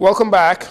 Welcome back.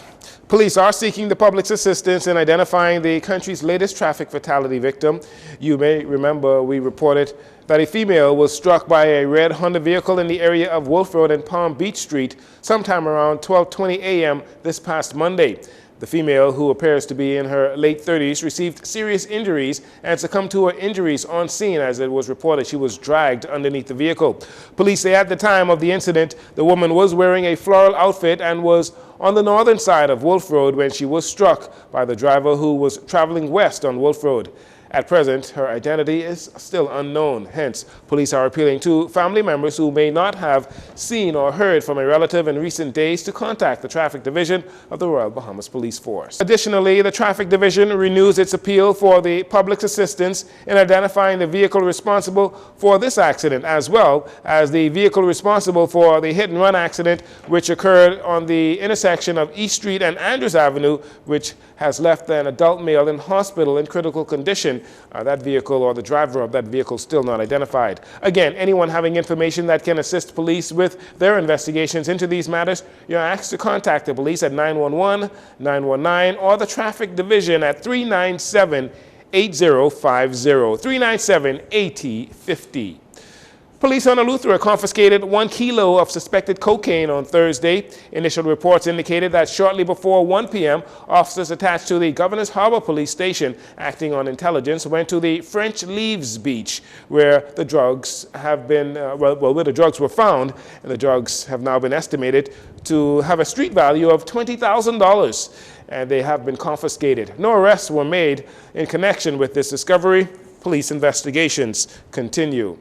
Police are seeking the public's assistance in identifying the country's latest traffic fatality victim. You may remember we reported that a female was struck by a red Honda vehicle in the area of Wolf Road and Palm Beach Street sometime around 12:20 a.m. this past Monday. The female, who appears to be in her late 30s, received serious injuries and succumbed to her injuries on scene. As it was reported, she was dragged underneath the vehicle. Police say at the time of the incident, the woman was wearing a floral outfit and was on the northern side of Wolf Road when she was struck by the driver who was traveling west on Wolf Road. At present, her identity is still unknown. Hence, police are appealing to family members who may not have seen or heard from a relative in recent days to contact the Traffic Division of the Royal Bahamas Police Force. Additionally, the Traffic Division renews its appeal for the public's assistance in identifying the vehicle responsible for this accident, as well as the vehicle responsible for the hit-and-run accident which occurred on the intersection of East Street and Andrews Avenue, which has left an adult male in hospital in critical condition. That vehicle or the driver of that vehicle still not identified. Again, anyone having information that can assist police with their investigations into these matters, you're asked to contact the police at 911, 919, or the Traffic Division at 397-8050, 397-8050. Police on Eleuthera confiscated 1 kilo of suspected cocaine on Thursday. Initial reports indicated that shortly before 1 p.m., officers attached to the Governor's Harbor Police Station, acting on intelligence, went to the French Leaves Beach, where the drugs have been, where the drugs were found, and the drugs have now been estimated to have a street value of $20,000, and they have been confiscated. No arrests were made in connection with this discovery. Police investigations continue.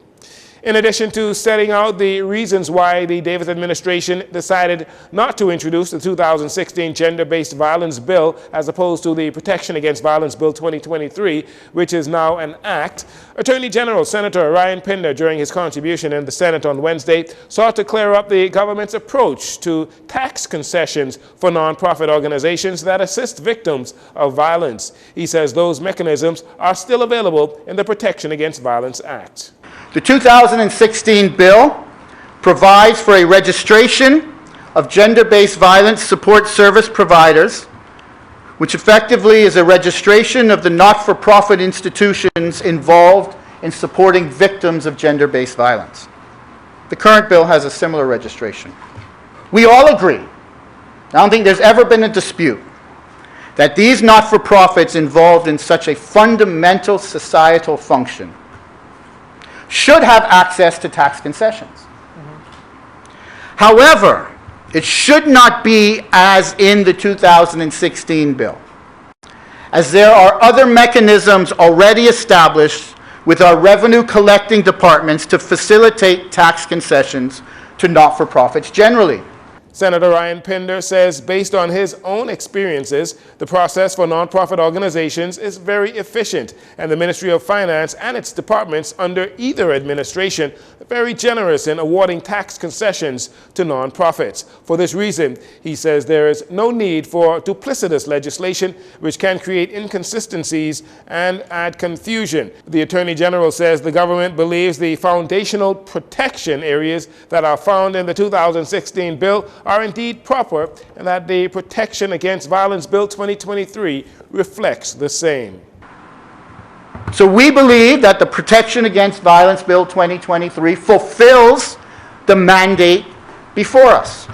In addition to setting out the reasons why the Davis administration decided not to introduce the 2016 Gender-Based Violence Bill as opposed to the Protection Against Violence Bill 2023, which is now an act, Attorney General Senator Ryan Pinder, during his contribution in the Senate on Wednesday, sought to clear up the government's approach to tax concessions for nonprofit organizations that assist victims of violence. He says those mechanisms are still available in the Protection Against Violence Act. The 2016 bill provides for a registration of gender-based violence support service providers, which effectively is a registration of the not-for-profit institutions involved in supporting victims of gender-based violence. The current bill has a similar registration. We all agree, I don't think there's ever been a dispute, that these not-for-profits involved in such a fundamental societal function should have access to tax concessions. However, it should not be as in the 2016 bill, as there are other mechanisms already established with our revenue collecting departments to facilitate tax concessions to not-for-profits generally. Senator Ryan Pinder says based on his own experiences, the process for nonprofit organizations is very efficient, and the Ministry of Finance and its departments under either administration are very generous in awarding tax concessions to nonprofits. For this reason, he says there is no need for duplicitous legislation which can create inconsistencies and add confusion. The Attorney General says the government believes the foundational protection areas that are found in the 2016 bill are indeed proper, and that the Protection Against Violence Bill 2023 reflects the same. So we believe that the Protection Against Violence Bill 2023 fulfills the mandate before us.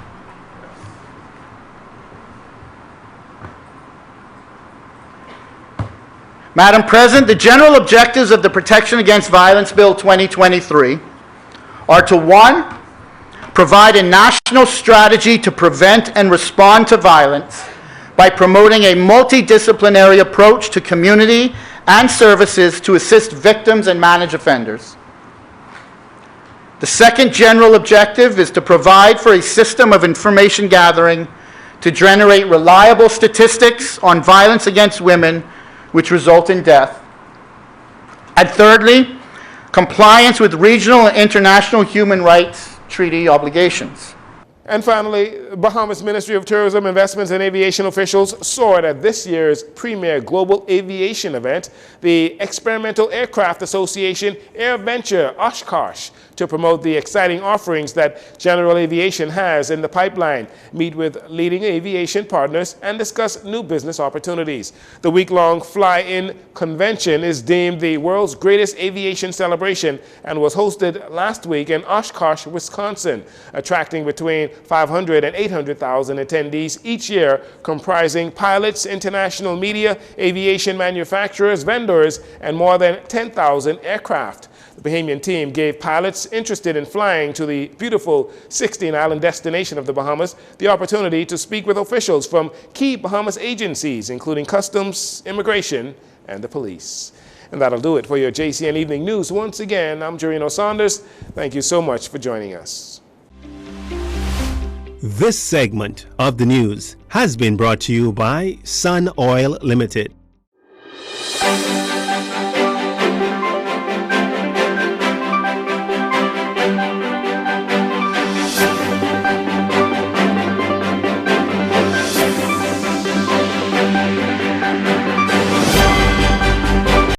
Madam President, the general objectives of the Protection Against Violence Bill 2023 are to, 1, provide a national strategy to prevent and respond to violence by promoting a multidisciplinary approach to community and services to assist victims and manage offenders. The second general objective is to provide for a system of information gathering to generate reliable statistics on violence against women which result in death. And thirdly, compliance with regional and international human rights treaty obligations. And finally, Bahamas Ministry of Tourism, Investments and Aviation officials soared at this year's premier global aviation event, the Experimental Aircraft Association AirVenture Oshkosh, to promote the exciting offerings that General Aviation has in the pipeline, meet with leading aviation partners, and discuss new business opportunities. The week-long fly-in convention is deemed the world's greatest aviation celebration and was hosted last week in Oshkosh, Wisconsin, attracting between 500 and 800,000 attendees each year, comprising pilots, international media, aviation manufacturers, vendors, and more than 10,000 aircraft. The Bahamian team gave pilots interested in flying to the beautiful 16-island destination of the Bahamas the opportunity to speak with officials from key Bahamas agencies, including Customs, Immigration, and the police. And that'll do it for your JCN Evening News. Once again, I'm Jcn Saunders. Thank you so much for joining us. This segment of the news has been brought to you by Sun Oil Limited.